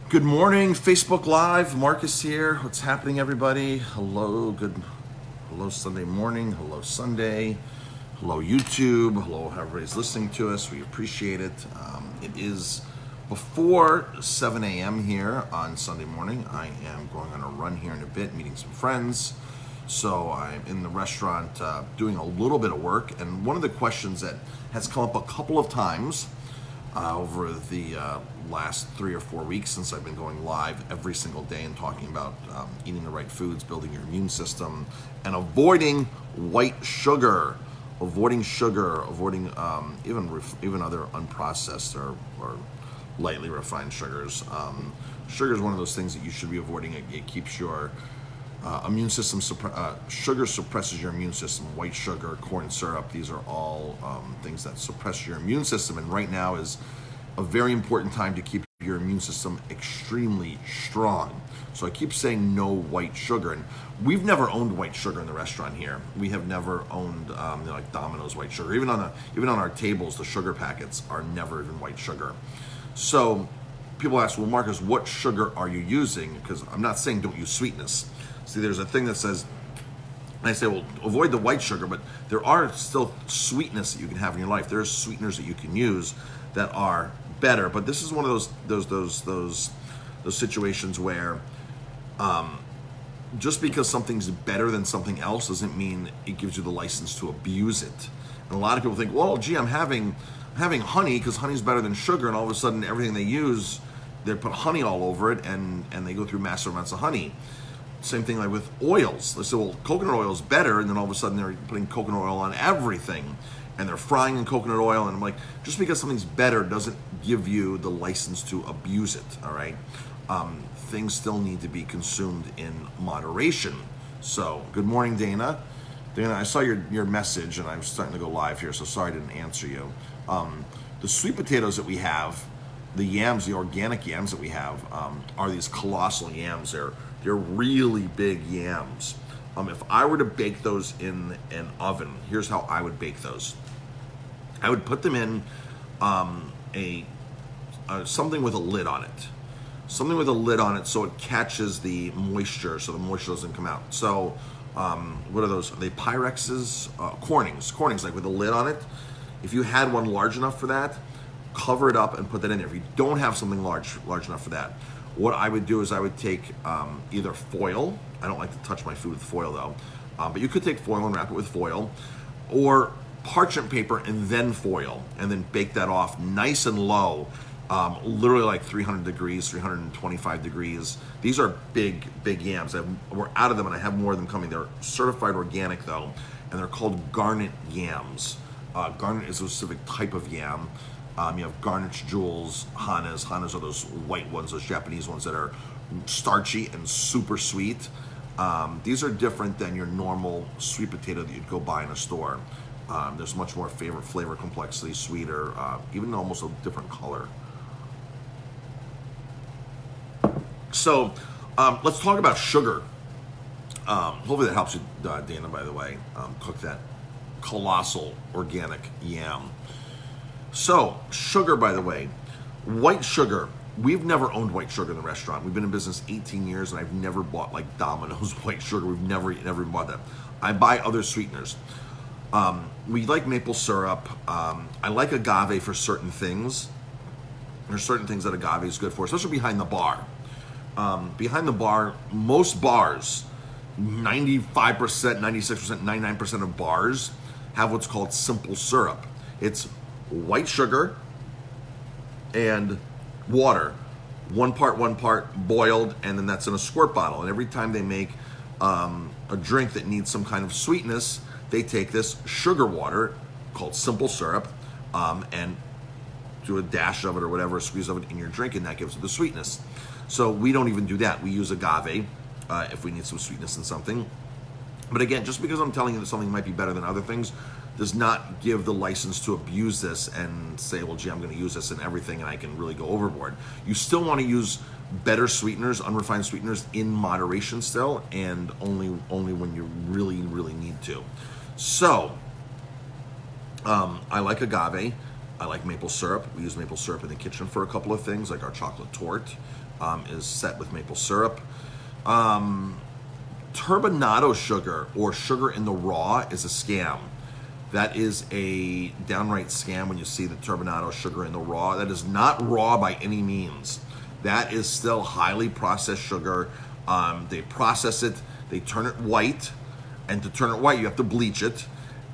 Good morning, Facebook Live. Marcus here. What's happening, everybody? Hello, Sunday morning. Hello, Sunday. Hello, YouTube. Hello, everybody's listening to us. We appreciate it. It is before 7 a.m. here on Sunday morning. I am going on a run here in a bit, meeting some friends. So I'm in the restaurant doing a little bit of work. And one of the questions that has come up a couple of times over the last 3 or 4 weeks since I've been going live every single day and talking about eating the right foods, building your immune system, and avoiding white sugar, avoiding even other unprocessed or lightly refined sugars. Sugar is one of those things that you should be avoiding. It keeps your immune system, sugar suppresses your immune system. White sugar, corn syrup, these are all things that suppress your immune system. And right now is a very important time to keep your immune system extremely strong. So I keep saying no white sugar. And we've never owned white sugar in the restaurant here. We have never owned like Domino's white sugar. Even on our tables, the sugar packets are never even white sugar. So people ask, well, Marcus, what sugar are you using? Because I'm not saying don't use sweetness. See, there's a thing that says, and I say, well, avoid the white sugar, but there are still sweetness that you can have in your life. There are sweeteners that you can use that are better. But this is one of those situations where just because something's better than something else doesn't mean it gives you the license to abuse it. And a lot of people think, well, gee, I'm having honey because honey's better than sugar, and all of a sudden everything they use, they put honey all over it, and they go through massive amounts of honey. Same thing like with oils. They say, well, coconut oil is better, and then all of a sudden they're putting coconut oil on everything, and they're frying in coconut oil, and I'm like, just because something's better doesn't give you the license to abuse it, all right? Things still need to be consumed in moderation. So, good morning, Dana. Dana, I saw your message, and I'm starting to go live here, so sorry I didn't answer you. The sweet potatoes that we have, the yams, the organic yams that we have, are these colossal yams. They're really big yams. If I were to bake those in an oven, here's how I would bake those. I would put them in something with a lid on it. Something with a lid on it so it catches the moisture, so the moisture doesn't come out. So what are those? Are they Pyrexes? Cornings, like with a lid on it. If you had one large enough for that, cover it up and put that in there. If you don't have something large enough for that, what I would do is I would take either foil. I don't like to touch my food with foil though, but you could take foil and wrap it with foil, or parchment paper and then foil, and then bake that off nice and low, literally like 300 degrees, 325 degrees. These are big yams. We're out of them, and I have more of them coming. They're certified organic though, and they're called garnet yams. Garnet is a specific type of yam. You have garnets, jewels, hanas. Hanas are those white ones, those Japanese ones that are starchy and super sweet. These are different than your normal sweet potato that you'd go buy in a store. There's much more flavor complexity, sweeter, even almost a different color. So let's talk about sugar. Hopefully that helps you, Dana, by the way, cook that colossal organic yam. So, sugar, by the way, white sugar. We've never owned white sugar in the restaurant. We've been in business 18 years, and I've never bought like Domino's white sugar. We've never even bought that. I buy other sweeteners. We like maple syrup. I like agave for certain things. There's certain things that agave is good for, especially behind the bar. Behind the bar, most bars, 95%, 96%, 99% of bars have what's called simple syrup. It's white sugar and water, one part boiled, and then that's in a squirt bottle. And every time they make a drink that needs some kind of sweetness, they take this sugar water called simple syrup and do a dash of it or whatever, a squeeze of it in your drink, and that gives it the sweetness. So we don't even do that. We use agave if we need some sweetness in something. But again, just because I'm telling you that something might be better than other things does not give the license to abuse this and say, well, gee, I'm going to use this in everything and I can really go overboard. You still want to use better sweeteners, unrefined sweeteners in moderation still, and only when you really need to. So I like agave. I like maple syrup. We use maple syrup in the kitchen for a couple of things, like our chocolate torte is set with maple syrup. Turbinado sugar, or sugar in the raw, is a scam. That is a downright scam when you see the turbinado sugar in the raw. That is not raw by any means. That is still highly processed sugar. They process it, they turn it white, and to turn it white, you have to bleach it,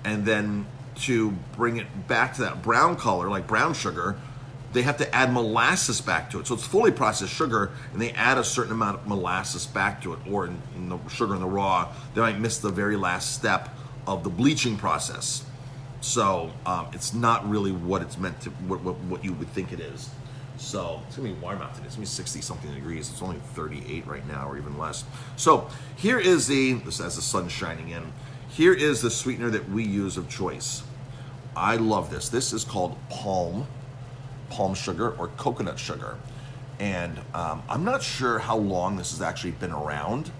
and then to bring it back to that brown color, like brown sugar, they have to add molasses back to it. So it's fully processed sugar, and they add a certain amount of molasses back to it, or in the sugar in the raw, they might miss the very last step of the bleaching process. So it's not really what it's meant to, what you would think it is. So it's gonna be warm out today. It's gonna be 60 something degrees. It's only 38 right now, or even less. So here is this as the sun's shining in. Here is the sweetener that we use of choice. I love this. This is called palm sugar or coconut sugar. And I'm not sure how long this has actually been around,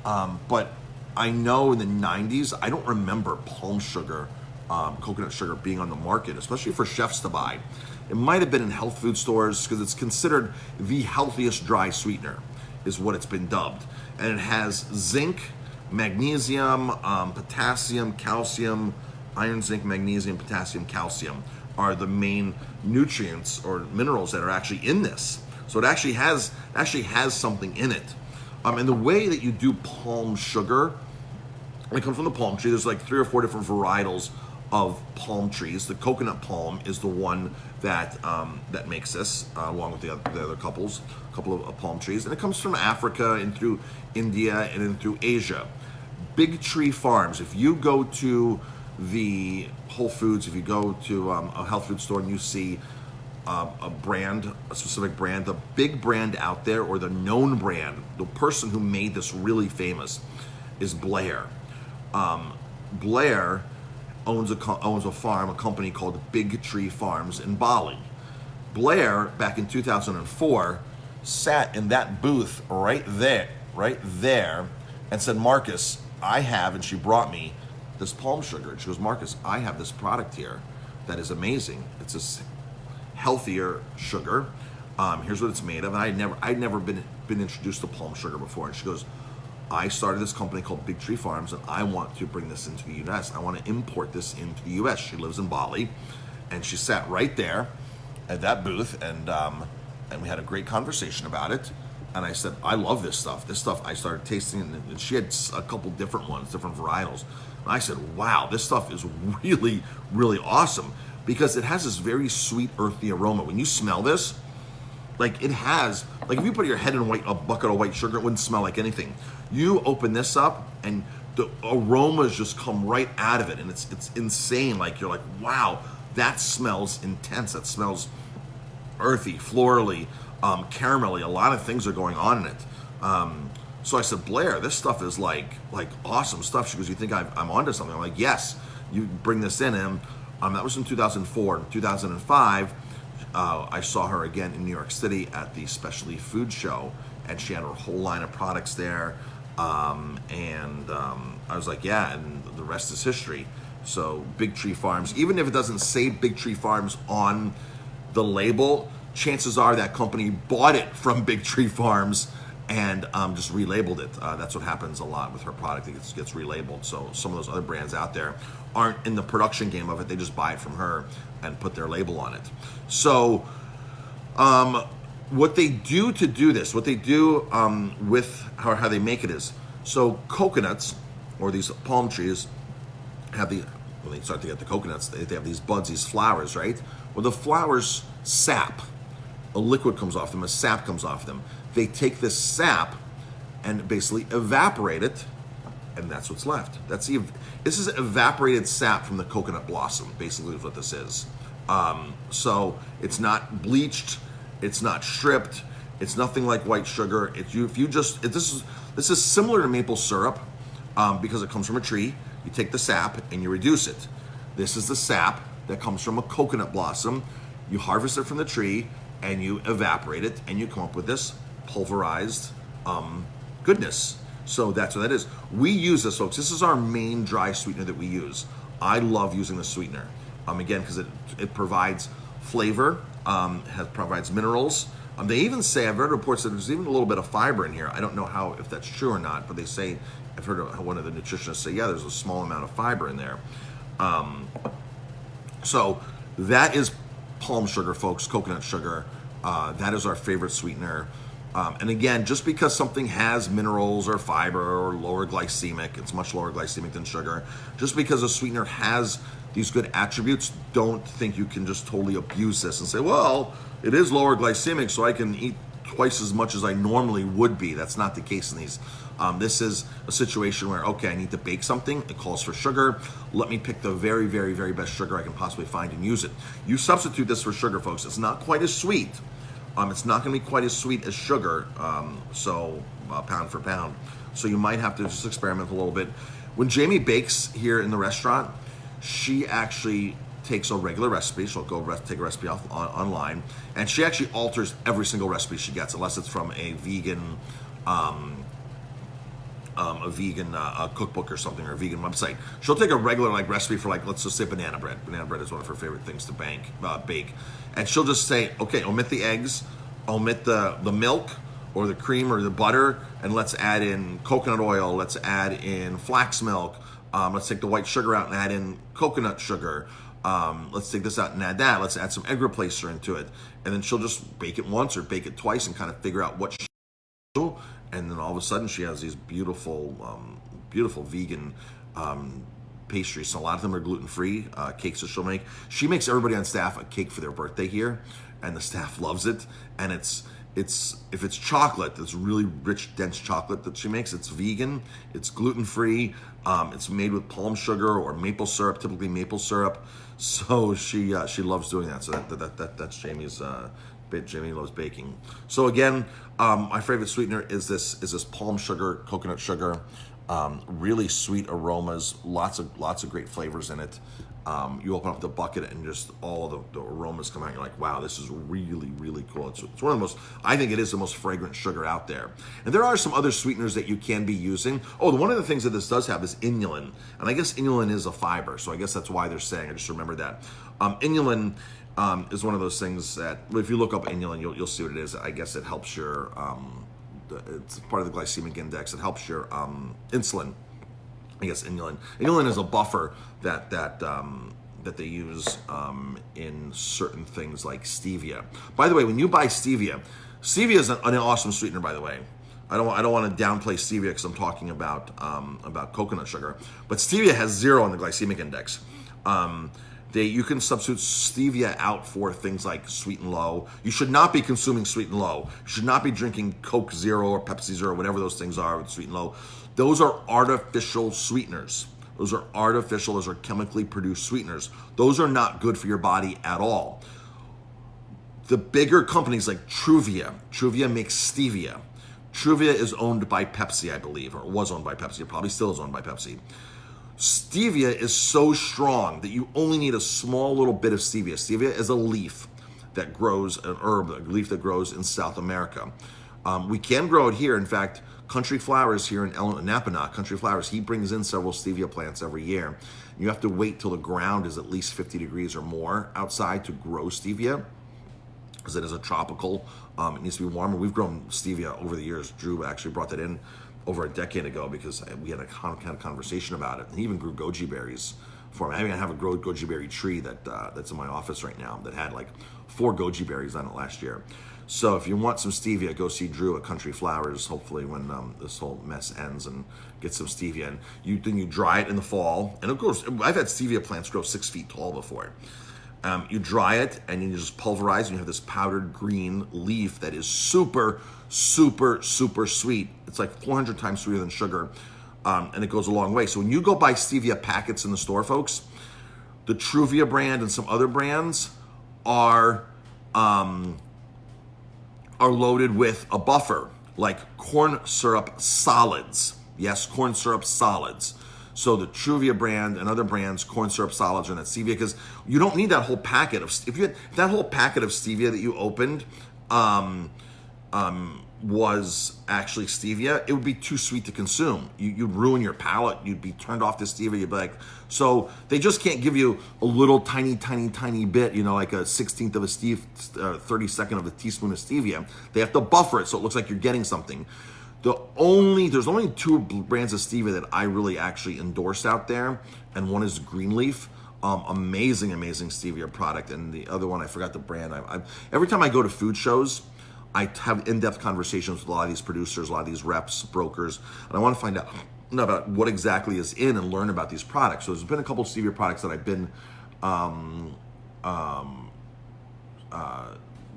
but I know in the 90s, I don't remember palm sugar, coconut sugar being on the market, especially for chefs to buy. It might have been in health food stores because it's considered the healthiest dry sweetener, is what it's been dubbed. And it has zinc, magnesium, potassium, calcium, iron, zinc, magnesium, potassium, calcium are the main nutrients or minerals that are actually in this. So it actually has something in it. And the way that you do palm sugar, it comes from the palm tree. There's like 3 or 4 different varietals of palm trees. The coconut palm is the one that that makes this, along with the other couple of palm trees. And it comes from Africa and through India and then through Asia. Big Tree Farms. If you go to the Whole Foods, if you go to a health food store and you see a specific brand, the big brand out there, or the known brand, the person who made this really famous is Blair. Blair owns a farm, a company called Big Tree Farms in Bali. Blair, back in 2004, sat in that booth right there, and said, Marcus, I have, and she brought me this palm sugar. And she goes, Marcus, I have this product here that is amazing. It's a healthier sugar. Here's what it's made of. And I'd never been introduced to palm sugar before. And she goes, I started this company called Big Tree Farms, and I want to bring this into the U.S. I want to import this into the U.S. She lives in Bali, and she sat right there at that booth, and we had a great conversation about it. And I said, I love this stuff. This stuff, I started tasting, and she had a couple different ones, different varietals. And I said, wow, this stuff is really, really awesome, because it has this very sweet, earthy aroma. When you smell this, like it has, like if you put your head in a bucket of white sugar, it wouldn't smell like anything. You open this up, and the aromas just come right out of it, and it's insane. Like you're like, wow, that smells intense. That smells earthy, florally, caramelly. A lot of things are going on in it. So I said, Blair, this stuff is like awesome stuff. She goes, you think I'm onto something? I'm like, yes, you bring this in. And that was in 2004. In 2005, I saw her again in New York City at the Specialty Food Show, and she had her whole line of products there. I was like, yeah, and the rest is history. So Big Tree Farms, even if it doesn't say Big Tree Farms on the label, chances are that company bought it from Big Tree Farms and just relabeled it. That's what happens a lot with her product. It gets relabeled. So some of those other brands out there aren't in the production game of it. They just buy it from her and put their label on it. So what they do to do this, what they do with how they make it is, so coconuts, or these palm trees, when they start to get the coconuts, they have these buds, these flowers, right? Well, the flowers sap. A liquid comes off them, a sap comes off them. They take this sap and basically evaporate it, and that's what's left. This is evaporated sap from the coconut blossom, basically is what this is. So it's not bleached, it's not stripped, it's nothing like white sugar. This is similar to maple syrup because it comes from a tree. You take the sap and you reduce it. This is the sap that comes from a coconut blossom. You harvest it from the tree and you evaporate it, and you come up with this pulverized goodness. So that's what that is. We use this, folks. This is our main dry sweetener that we use. I love using the sweetener. Again, because it provides flavor, provides minerals. They even say, I've read reports that there's even a little bit of fiber in here. I don't know if that's true or not, but they say, I've heard one of the nutritionists say, yeah, there's a small amount of fiber in there. So that is palm sugar, folks, coconut sugar. That is our favorite sweetener. And again, just because something has minerals or fiber or lower glycemic, it's much lower glycemic than sugar. Just because a sweetener has these good attributes, don't think you can just totally abuse this and say, well, it is lower glycemic, so I can eat twice as much as I normally would be. That's not the case in these. This is a situation where, okay, I need to bake something. It calls for sugar. Let me pick the very, very, very best sugar I can possibly find and use it. You substitute this for sugar, folks. It's not quite as sweet. It's not going to be quite as sweet as sugar, pound for pound. So you might have to just experiment a little bit. When Jamie bakes here in the restaurant, she actually takes a regular recipe. She'll go take a recipe off online, and she actually alters every single recipe she gets, unless it's from a vegan cookbook or something, or a vegan website. She'll take a regular recipe for let's just say banana bread. Banana bread is one of her favorite things to bake. And she'll just say, okay, omit the eggs, omit the milk or the cream or the butter, and let's add in coconut oil, let's add in flax milk, let's take the white sugar out and add in coconut sugar. Let's take this out and add that. Let's add some egg replacer into it. And then she'll just bake it once or bake it twice and kind of figure out what she do. And then all of a sudden she has these beautiful vegan pastries. So a lot of them are gluten-free cakes that she'll make. She makes everybody on staff a cake for their birthday here, and the staff loves it. And if it's chocolate, it's really rich, dense chocolate that she makes. It's vegan, it's gluten-free, it's made with palm sugar or maple syrup, typically maple syrup. So she loves doing that. So that's Jamie's. Jamie loves baking. So again, my favorite sweetener is this palm sugar, coconut sugar. Really sweet aromas, lots of great flavors in it. You open up the bucket and just all the aromas come out. You're like, wow, this is really, really cool. It's one of the most, I think it is the most fragrant sugar out there. And there are some other sweeteners that you can be using. Oh, one of the things that this does have is inulin. And I guess inulin is a fiber. So I guess that's why they're saying, I just remember that. Inulin is one of those things that, if you look up inulin, you'll see what it is. I guess it helps your, it's part of the glycemic index. It helps your insulin. I guess inulin. Inulin is a buffer that they use in certain things like stevia. By the way, when you buy stevia is an awesome sweetener. By the way, I don't want to downplay stevia because I'm talking about coconut sugar, but stevia has 0 on the glycemic index. You can substitute stevia out for things like Sweet and Low. You should not be consuming Sweet and Low. You should not be drinking Coke Zero or Pepsi Zero, whatever those things are with Sweet and Low. Those are artificial sweeteners. Those are artificial, those are chemically produced sweeteners. Those are not good for your body at all. The bigger companies like Truvia makes stevia. Truvia is owned by Pepsi, I believe, or was owned by Pepsi. It probably still is owned by Pepsi. Stevia is so strong that you only need a small little bit of stevia. Stevia is a leaf that grows, an herb, a leaf that grows in South America. We can grow it here. In fact, Country Flowers here in Napanock, Country Flowers, he brings in several stevia plants every year. You have to wait till the ground is at least 50 degrees or more outside to grow stevia, because it is a tropical, it needs to be warmer. We've grown stevia over the years. Drew actually brought that in over a decade ago because we had a conversation about it. And he even grew goji berries for me. I have a goji berry tree that's in my office right now that had like 4 goji berries on it last year. So if you want some stevia, go see Drew at Country Flowers, hopefully when this whole mess ends, and get some stevia. And then you dry it in the fall. And it grows, I've had stevia plants grow 6 feet tall before. You dry it and you just pulverize, and you have this powdered green leaf that is super, super, super sweet. It's like 400 times sweeter than sugar, and it goes a long way. So when you go buy stevia packets in the store, folks, the Truvia brand and some other brands are loaded with a buffer, like corn syrup solids. Yes, corn syrup solids. So the Truvia brand and other brands, corn syrup solids are in that stevia, because you don't need that whole packet of, if you had that whole packet of stevia that you opened, was actually stevia, it would be too sweet to consume. You'd ruin your palate. You'd be turned off to stevia. You'd be like, so they just can't give you a little tiny bit, like a 16th of a 32nd of a teaspoon of stevia. They have to buffer it so it looks like you're getting something. There's only two brands of stevia that I really actually endorse out there, and one is Greenleaf. Amazing stevia product, and the other one, I forgot the brand. Every time I go to food shows, I have in-depth conversations with a lot of these producers, a lot of these reps, brokers, and I want to find out about what exactly is in and learn about these products. So there's been a couple of stevia products that I've been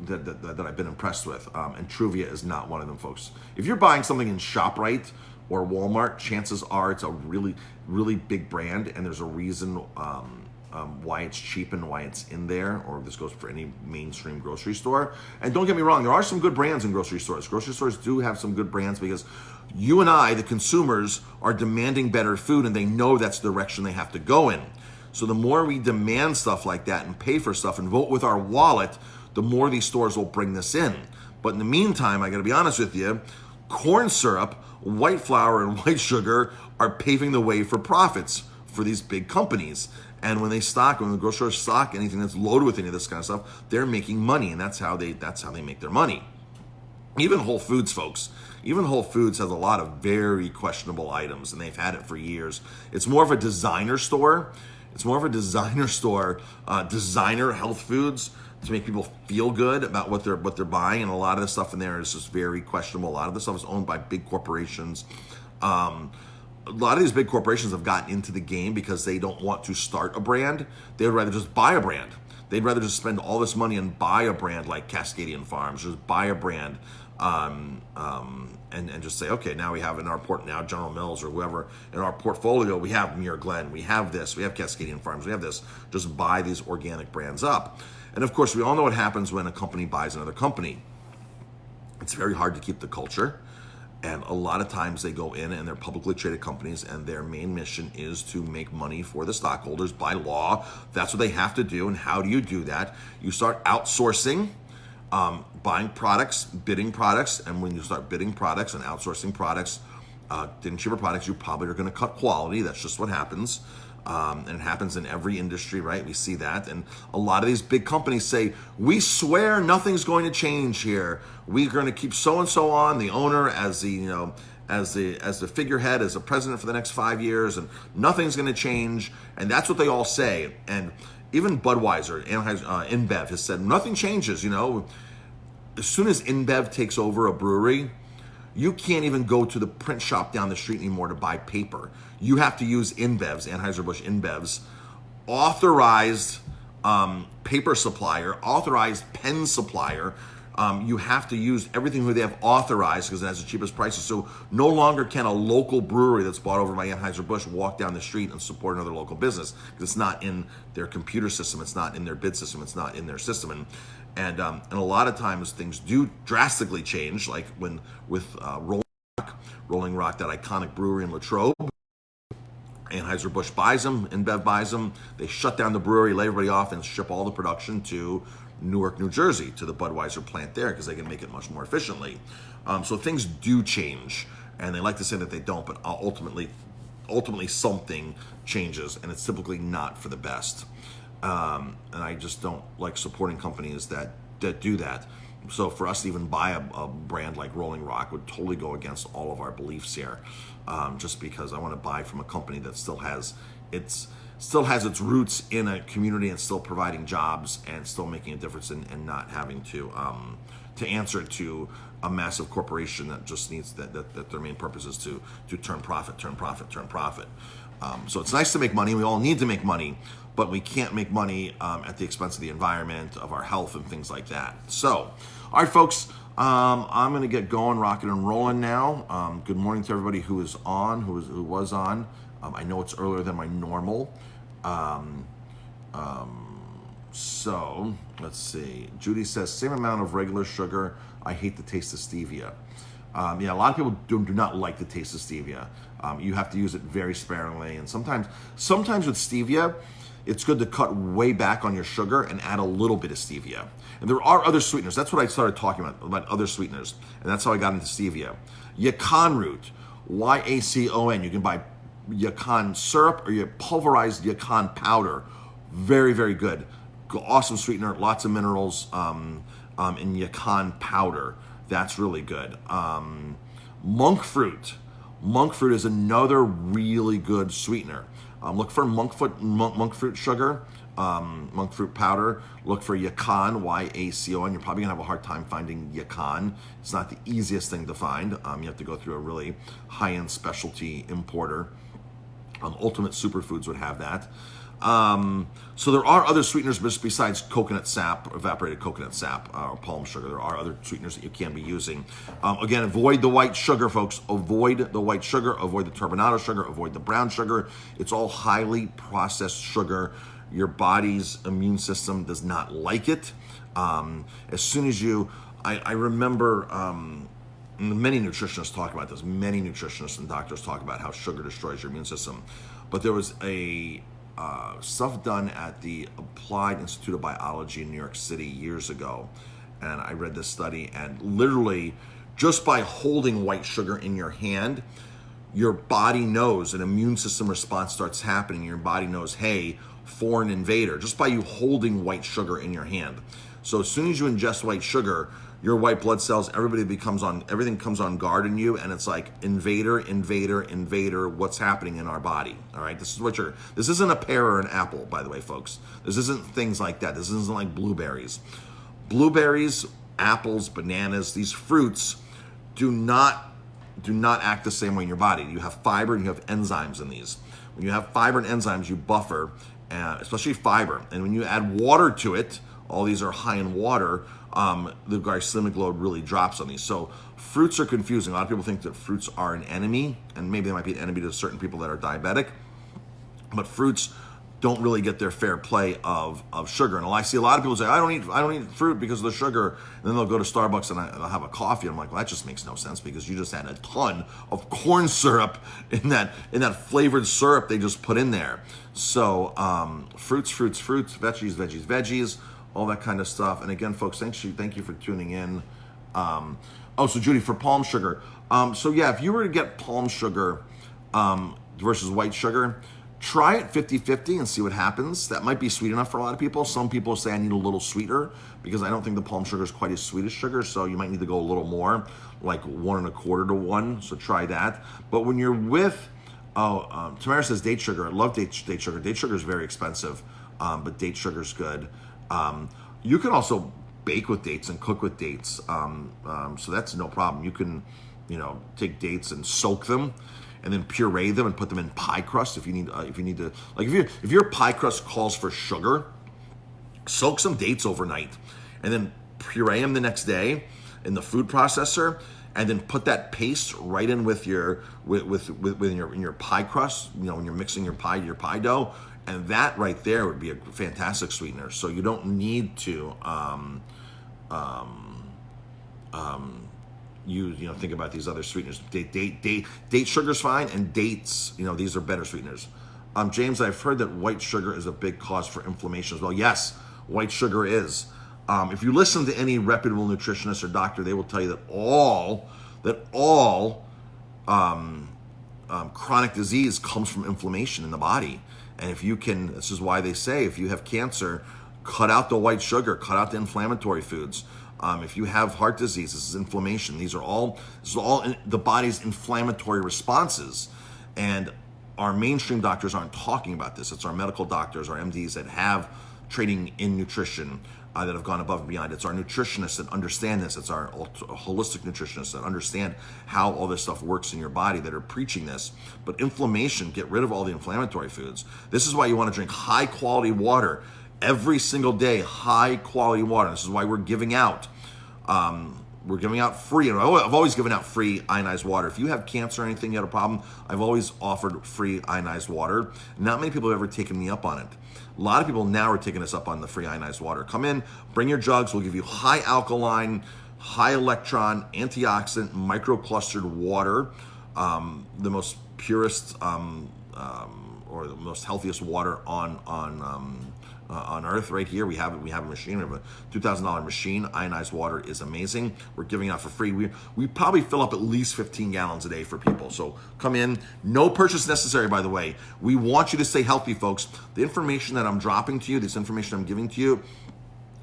that I've been impressed with, and Truvia is not one of them, folks. If you're buying something in ShopRite or Walmart, chances are it's a really, really big brand, and there's a reason why it's cheap and why it's in there, or this goes for any mainstream grocery store. And don't get me wrong, there are some good brands in grocery stores. Grocery stores do have some good brands because you and I, the consumers, are demanding better food, and they know that's the direction they have to go in. So the more we demand stuff like that and pay for stuff and vote with our wallet, the more these stores will bring this in. But in the meantime, I gotta be honest with you, corn syrup, white flour, and white sugar are paving the way for profits for these big companies. And when the grocery stores stock anything that's loaded with any of this kind of stuff, they're making money, and that's how they make their money. Even Whole Foods, folks. Even Whole Foods has a lot of very questionable items, and they've had it for years. It's more of a designer store. Designer health foods to make people feel good about what they're buying, and a lot of the stuff in there is just very questionable. A lot of the stuff is owned by big corporations. A lot of these big corporations have gotten into the game because they don't want to start a brand. They would rather just buy a brand. They'd rather just spend all this money and buy a brand like Cascadian Farms, just buy a brand, and just say, okay, now we have in our now General Mills or whoever in our portfolio, we have Muir Glen, we have this, we have Cascadian Farms, we have this. Just buy these organic brands up. And of course, we all know what happens when a company buys another company. It's very hard to keep the culture. And a lot of times they go in and they're publicly traded companies, and their main mission is to make money for the stockholders by law. That's what they have to do. And how do you do that? You start outsourcing, buying products, bidding products. And when you start bidding products and outsourcing products, getting cheaper products, you probably are going to cut quality. That's just what happens. And it happens in every industry, right? We see that. And a lot of these big companies say, we swear nothing's going to change here. We're going to keep so-and-so on, the owner as the, as the figurehead, as the president for the next 5 years, and nothing's going to change. And that's what they all say. And even Budweiser, InBev has said, nothing changes, As soon as InBev takes over a brewery, you can't even go to the print shop down the street anymore to buy paper. You have to use InBev's, Anheuser-Busch InBev's, authorized paper supplier, authorized pen supplier. You have to use everything that they have authorized because it has the cheapest prices. So no longer can a local brewery that's bought over by Anheuser-Busch walk down the street and support another local business because it's not in their computer system, it's not in their bid system, it's not in their system. And a lot of times things do drastically change, like when with Rolling Rock, that iconic brewery in Latrobe. Anheuser-Busch buys them, InBev buys them. They shut down the brewery, lay everybody off, and ship all the production to Newark, New Jersey, to the Budweiser plant there because they can make it much more efficiently. So things do change, and they like to say that they don't, but ultimately something changes, and it's typically not for the best. And I just don't like supporting companies that do that. So for us to even buy a brand like Rolling Rock would totally go against all of our beliefs here, just because I want to buy from a company that still has its roots in a community and still providing jobs and still making a difference and not having to answer to a massive corporation that just needs that their main purpose is to turn profit. So it's nice to make money. We all need to make money, but we can't make money at the expense of the environment, of our health, and things like that. So, all right, folks, I'm going to get going, rocking and rolling now. Good morning to everybody who is on, who was on. I know it's earlier than my normal. So, let's see. Judy says, same amount of regular sugar. I hate the taste of stevia. A lot of people do not like the taste of stevia. You have to use it very sparingly, and sometimes with stevia, it's good to cut way back on your sugar and add a little bit of stevia. And there are other sweeteners. That's what I started talking about other sweeteners. And that's how I got into stevia. Yacon root, Y-A-C-O-N. You can buy yacon syrup or you pulverized yacon powder. Very, very good. Awesome sweetener, lots of minerals in yacon powder. That's really good. Monk fruit. Monk fruit is another really good sweetener. Look for monk fruit sugar, monk fruit powder. Look for yacon, Y-A-C-O-N. You're probably gonna have a hard time finding yacon. It's not the easiest thing to find. You have to go through a really high-end specialty importer. Ultimate Superfoods would have that. So there are other sweeteners besides coconut sap, evaporated coconut sap, or palm sugar. There are other sweeteners that you can be using. Again, avoid the white sugar, folks. Avoid the white sugar, avoid the turbinado sugar, avoid the brown sugar. It's all highly processed sugar. Your body's immune system does not like it. As soon as I remember, many nutritionists talk about this. Many nutritionists and doctors talk about how sugar destroys your immune system. But there was stuff done at the Applied Institute of Biology in New York City years ago. And I read this study, and literally just by holding white sugar in your hand, your body knows an immune system response starts happening. Your body knows, hey, foreign invader, just by you holding white sugar in your hand. So as soon as you ingest white sugar, your white blood cells, everything comes on guard in you, and it's like invader, invader, invader, what's happening in our body, all right? This isn't a pear or an apple, by the way, folks. This isn't things like that. This isn't like blueberries. Blueberries, apples, bananas, these fruits do not act the same way in your body. You have fiber and you have enzymes in these. When you have fiber and enzymes, you buffer, especially fiber. And when you add water to it, all these are high in water, the glycemic load really drops on these. So fruits are confusing. A lot of people think that fruits are an enemy, and maybe they might be an enemy to certain people that are diabetic, but fruits don't really get their fair play of sugar. And I see a lot of people say, I don't eat fruit because of the sugar. And then they'll go to Starbucks and they'll have a coffee. And I'm like, well, that just makes no sense because you just had a ton of corn syrup in that flavored syrup they just put in there. So fruits, veggies, all that kind of stuff. And again, folks, thank you for tuning in. So Judy, for palm sugar. So yeah, if you were to get palm sugar versus white sugar, try it 50-50 and see what happens. That might be sweet enough for a lot of people. Some people say I need a little sweeter because I don't think the palm sugar is quite as sweet as sugar. So you might need to go a little more, like 1 1/4 to 1. So try that. But when you're with, Tamara says date sugar. I love date sugar. Date sugar is very expensive, but date sugar is good. You can also bake with dates and cook with dates. So that's no problem. You can, take dates and soak them, and then puree them and put them in pie crust if you need to. Like if your pie crust calls for sugar, soak some dates overnight, and then puree them the next day in the food processor, and then put that paste right in with your in your pie crust. When you're mixing your pie dough, and that right there would be a fantastic sweetener. So you don't need to think about these other sweeteners. Date sugar's fine, and dates, these are better sweeteners. James, I've heard that white sugar is a big cause for inflammation as well. Yes, white sugar is. If you listen to any reputable nutritionist or doctor, they will tell you that all chronic disease comes from inflammation in the body. And this is why they say if you have cancer, cut out the white sugar, cut out the inflammatory foods. If you have heart disease, this is inflammation. This is all the body's inflammatory responses. And our mainstream doctors aren't talking about this. It's our medical doctors, our MDs that have training in nutrition, that have gone above and beyond. It's our nutritionists that understand this. It's our holistic nutritionists that understand how all this stuff works in your body that are preaching this. But inflammation, get rid of all the inflammatory foods. This is why you want to drink high quality water every single day, high quality water. This is why we're giving out free. And I've always given out free ionized water. If you have cancer or anything, you had a problem, I've always offered free ionized water. Not many people have ever taken me up on it. A lot of people now are taking us up on the free ionized water. Come in, bring your jugs. We'll give you high alkaline, high electron, antioxidant, microclustered water, the most purest or the most healthiest water on earth right here. We have a machine. We have a $2,000 machine. Ionized water is amazing. We're giving it out for free. We probably fill up at least 15 gallons a day for people. So come in. No purchase necessary, by the way. We want you to stay healthy, folks. The information that I'm dropping to you, this information I'm giving to you,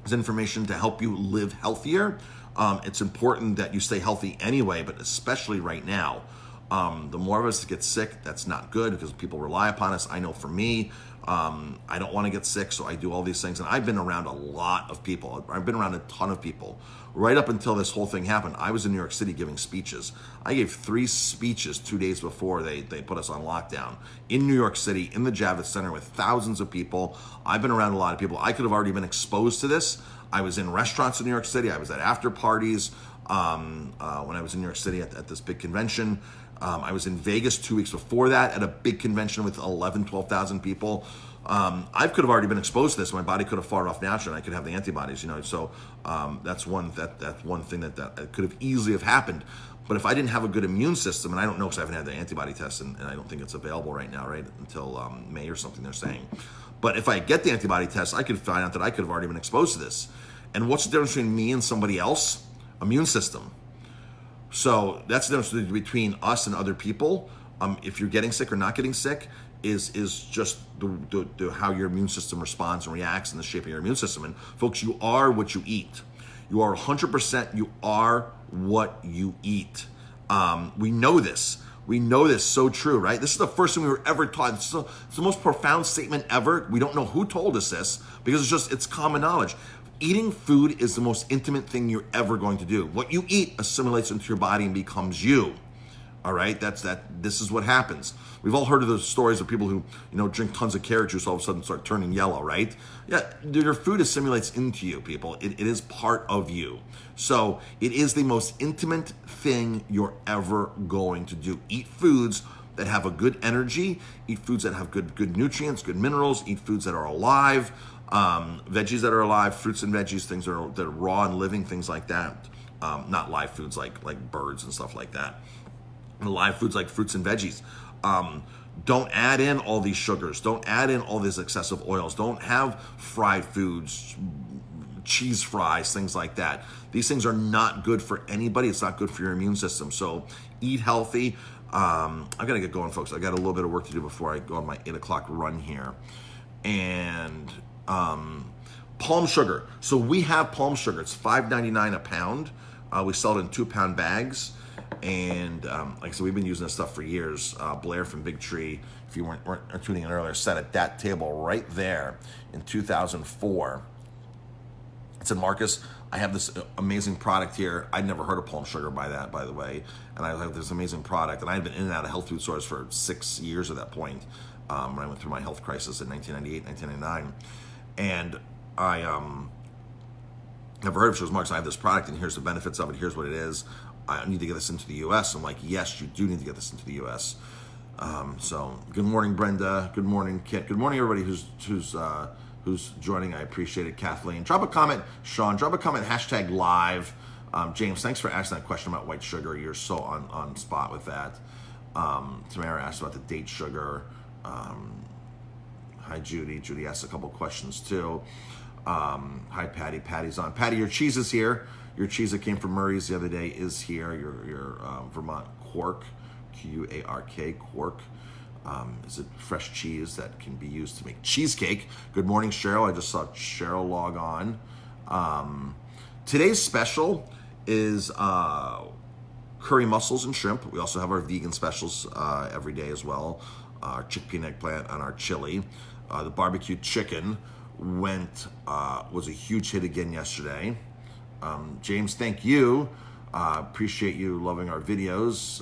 is information to help you live healthier. It's important that you stay healthy anyway, but especially right now. The more of us that get sick, that's not good because people rely upon us. I know for me, I don't want to get sick, so I do all these things. And I've been around a lot of people. I've been around a ton of people. Right up until this whole thing happened, I was in New York City giving speeches. I gave 3 speeches 2 days before they put us on lockdown in New York City, in the Javits Center with thousands of people. I've been around a lot of people. I could have already been exposed to this. I was in restaurants in New York City. I was at after parties when I was in New York City at this big convention. I was in Vegas 2 weeks before that at a big convention with 12,000 people. I could have already been exposed to this. My body could have fought off naturally, and I could have the antibodies, So that's one thing that could have easily have happened. But if I didn't have a good immune system, and I don't know because I haven't had the antibody test, and I don't think it's available right now, right, until May or something, they're saying. But if I get the antibody test, I could find out that I could have already been exposed to this. And what's the difference between me and somebody else? Immune system. So that's the difference between us and other people. If you're getting sick or not getting sick is just the how your immune system responds and reacts and the shape of your immune system. And folks, you are what you eat. You are 100%, you are what you eat. We know this. We know this, so true, right? This is the first thing we were ever taught. It's the most profound statement ever. We don't know who told us this because it's common knowledge. Eating food is the most intimate thing you're ever going to do. What you eat assimilates into your body and becomes you. All right, this is what happens. We've all heard of those stories of people who, drink tons of carrot juice, all of a sudden start turning yellow, right? Yeah, your food assimilates into you, people. It is part of you. So it is the most intimate thing you're ever going to do. Eat foods that have a good energy, eat foods that have good nutrients, good minerals, eat foods that are alive, veggies that are alive, fruits and veggies, things that are raw and living, things like that. Not live foods like birds and stuff like that. Live foods like fruits and veggies. Don't add in all these sugars. Don't add in all these excessive oils. Don't have fried foods, cheese fries, things like that. These things are not good for anybody. It's not good for your immune system. So eat healthy. I gotta get going, folks. I got a little bit of work to do before I go on my 8 o'clock run here. And palm sugar. So we have palm sugar. It's $5.99 a pound. We sell it in 2-pound bags. And like I said, we've been using this stuff for years. Blair from Big Tree, if you weren't tuning in earlier, sat at that table right there in 2004. I said, Marcus, I have this amazing product here. I'd never heard of palm sugar by the way. And I have this amazing product. And I had been in and out of health food stores for 6 years at that point when I went through my health crisis in 1998, 1999. And I never heard of it. She goes, Marcus, I have this product and here's the benefits of it. Here's what it is. I need to get this into the U.S. I'm like, yes, you do need to get this into the U.S. So good morning, Brenda. Good morning, Kit. Good morning, everybody who's joining. I appreciate it. Kathleen, drop a comment. Sean, drop a comment. #live. James, thanks for asking that question about white sugar. You're so on spot with that. Tamara asked about the date sugar. Hi, Judy. Judy asked a couple questions too. Hi, Patty. Patty's on. Patty, your cheese is here. Your cheese that came from Murray's the other day is here. Your Vermont Quark, Quark, Quark. Is it fresh cheese that can be used to make cheesecake? Good morning, Cheryl. I just saw Cheryl log on. Today's special is curry mussels and shrimp. We also have our vegan specials every day as well. Our chickpea and eggplant and our chili. The barbecue chicken was a huge hit again yesterday. James, thank you. Appreciate you loving our videos.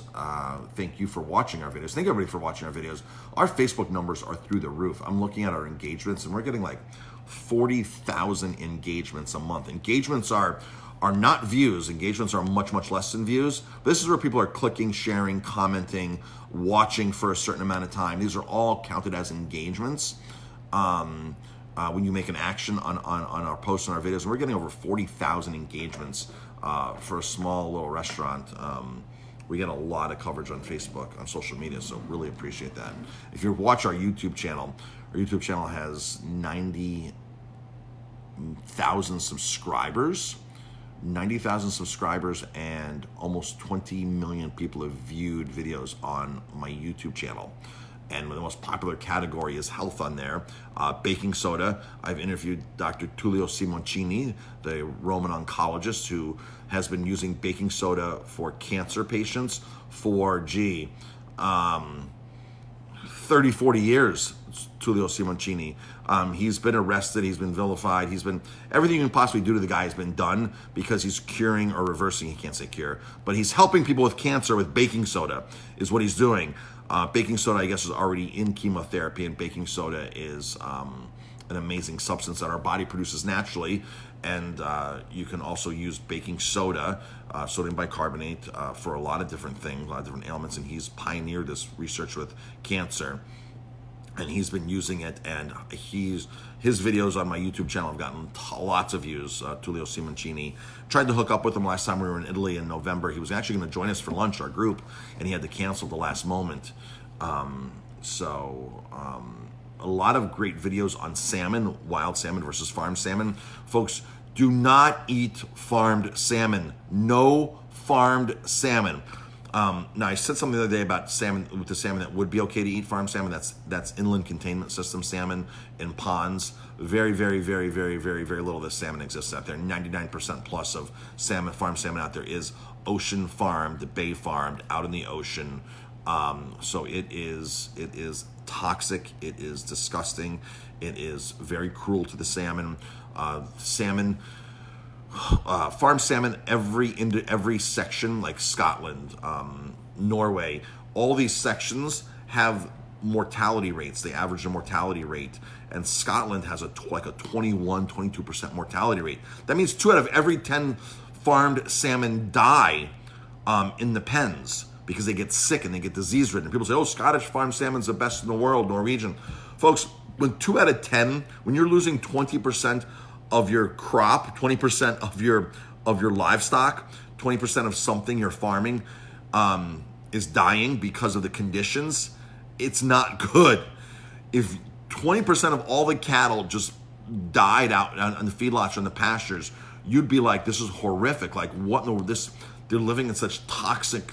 Thank you for watching our videos. Thank everybody for watching our videos. Our Facebook numbers are through the roof. I'm looking at our engagements and we're getting like 40,000 engagements a month. Engagements are not views. Engagements are much, much less than views. This is where people are clicking, sharing, commenting, watching for a certain amount of time. These are all counted as engagements. When you make an action on our posts and our videos, and we're getting over 40,000 engagements for a small little restaurant We get a lot of coverage on Facebook, on social media, so really appreciate that. If you watch our YouTube channel has 90,000 subscribers. 90,000 subscribers, and almost 20 million people have viewed videos on my YouTube channel. And the most popular category is health on there. Baking soda. I've interviewed Dr. Tullio Simoncini, the Roman oncologist who has been using baking soda for cancer patients for, 30, 40 years. Tullio Simoncini. He's been arrested, he's been vilified, everything you can possibly do to the guy has been done because he's curing or reversing, he can't say cure, but he's helping people with cancer with baking soda is what he's doing. Baking soda, I guess, is already in chemotherapy, and baking soda is an amazing substance that our body produces naturally, and you can also use baking soda, sodium bicarbonate, for a lot of different things, a lot of different ailments, and he's pioneered this research with cancer. And he's been using it, and his videos on my YouTube channel have gotten lots of views. Tullio Simoncini. Tried to hook up with him last time we were in Italy in November. He was actually going to join us for lunch, our group, and he had to cancel at the last moment. A lot of great videos on salmon, wild salmon versus farmed salmon. Folks, do not eat farmed salmon. No farmed salmon. Now, I said something the other day about salmon, with the salmon that would be okay to eat farm salmon. That's inland containment system salmon in ponds. Very, very, very, very, very, very little of this salmon exists out there. 99% plus of salmon, farm salmon out there is ocean farmed, bay farmed, out in the ocean. So it is toxic. It is disgusting. It is very cruel to the salmon. Farm salmon, every section, like Scotland, Norway, all these sections have mortality rates. They average a mortality rate, and Scotland has like a 21, 22% mortality rate. That means 2 out of every 10 farmed salmon die in the pens because they get sick and they get disease ridden. People say, oh, Scottish farmed salmon's the best in the world, Norwegian. Folks, when 2 out of 10, when you're losing 20% of your crop, 20% of your livestock, 20% of something you're farming is dying because of the conditions, it's not good. If 20% of all the cattle just died out on the feedlots or in the pastures, you'd be like, this is horrific. Like, what in the, they're living in such toxic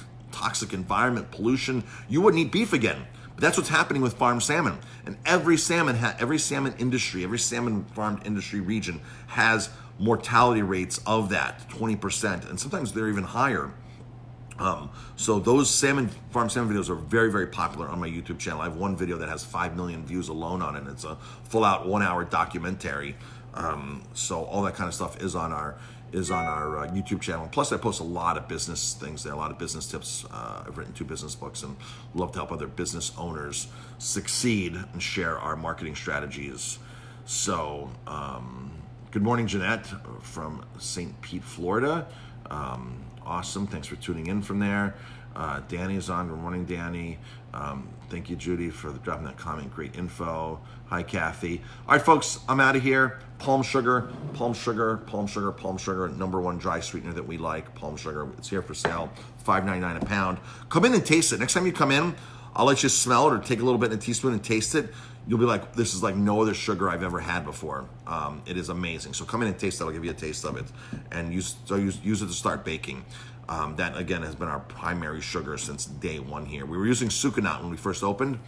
environment, pollution. You wouldn't eat beef again. But that's what's happening with farmed salmon. And every salmon industry, every salmon farmed industry region has mortality rates of that 20%, and sometimes they're even higher. So those farm salmon videos are very, very popular on my YouTube channel. I have one video that has 5 million views alone on it. It's a full-out 1-hour documentary. So all that kind of stuff is on our YouTube channel. Plus, I post a lot of business things there, a lot of business tips. I've written 2 business books and love to help other business owners succeed and share our marketing strategies. So, good morning, Jeanette from St. Pete, Florida. Awesome. Thanks for tuning in from there. Danny's on. Good morning, Danny. Thank you, Judy, for dropping that comment. Great info. Hi, Kathy. All right, folks, I'm out of here. Palm sugar, #1 dry sweetener that we like. Palm sugar. It's here for sale. $5.99 a pound. Come in and taste it. Next time you come in, I'll let you smell it or take a little bit in a teaspoon and taste it. You'll be like, this is like no other sugar I've ever had before. It is amazing. So come in and taste it. I'll give you a taste of it. And use it to start baking. That, again, has been our primary sugar since day one here. We were using Sucanat when we first opened.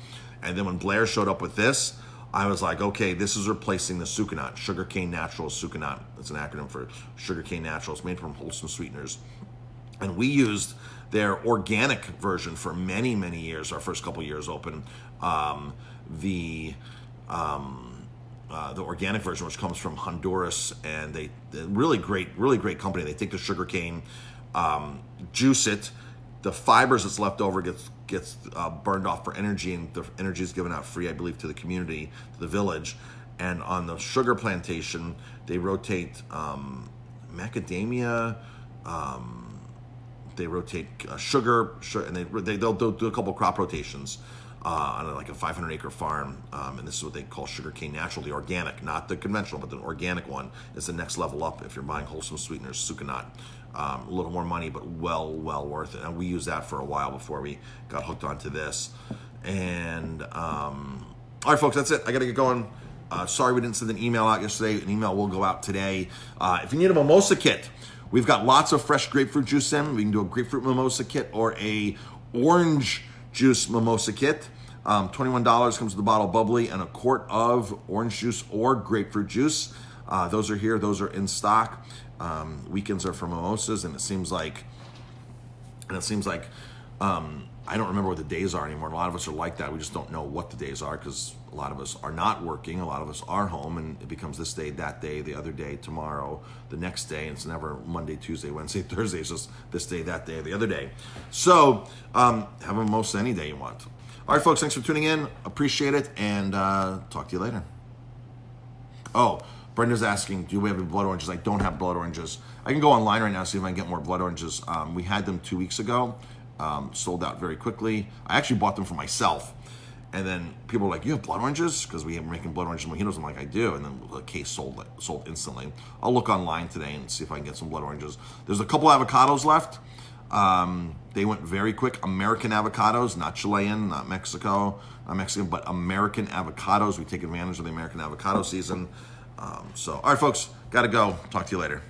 And then when Blair showed up with this, I was like, okay, this is replacing the Sucanat. Sugarcane Natural Sucanat. It's an acronym for Sugarcane Natural. It's made from wholesome sweeteners. And we used their organic version for many, many years, our first couple years open. The organic version, which comes from Honduras, and they're really great company. They take the sugarcane, juice it, the fibers that's left over gets burned off for energy, and the energy is given out free, I believe, to the community, to the village. And on the sugar plantation, they rotate macadamia. They rotate sugar, and they'll do a couple crop rotations on like a 500-acre farm, and this is what they call Sugarcane Natural, the organic, not the conventional, but the organic one is the next level up if you're buying wholesome sweeteners, Sucanat. A little more money, but well worth it. And we used that for a while before we got hooked onto this. And all right, folks, that's it. I got to get going. Sorry we didn't send an email out yesterday. An email will go out today. If you need a mimosa kit, we've got lots of fresh grapefruit juice in. We can do a grapefruit mimosa kit or a orange juice mimosa kit. $21 comes with a bottle of bubbly and a quart of orange juice or grapefruit juice. Those are here. Those are in stock. Weekends are for mimosas, and it seems like I don't remember what the days are anymore. A lot of us are like that. We just don't know what the days are because a lot of us are not working. A lot of us are home, and it becomes this day, that day, the other day, tomorrow, the next day. And it's never Monday, Tuesday, Wednesday, Thursday. It's just this day, that day, the other day. So have a mimosa any day you want. All right, folks, thanks for tuning in. Appreciate it, and talk to you later. Oh, Brenda's asking, do we have any blood oranges? I don't have blood oranges. I can go online right now and see if I can get more blood oranges. We had them 2 weeks ago. Sold out very quickly. I actually bought them for myself. And then people were like, you have blood oranges? Because we were making blood orange mojitos. I'm like, I do. And then the case sold instantly. I'll look online today and see if I can get some blood oranges. There's a couple avocados left. They went very quick. American avocados, not Chilean, not Mexican, but American avocados. We take advantage of the American avocado season. All right, folks, got to go. Talk to you later.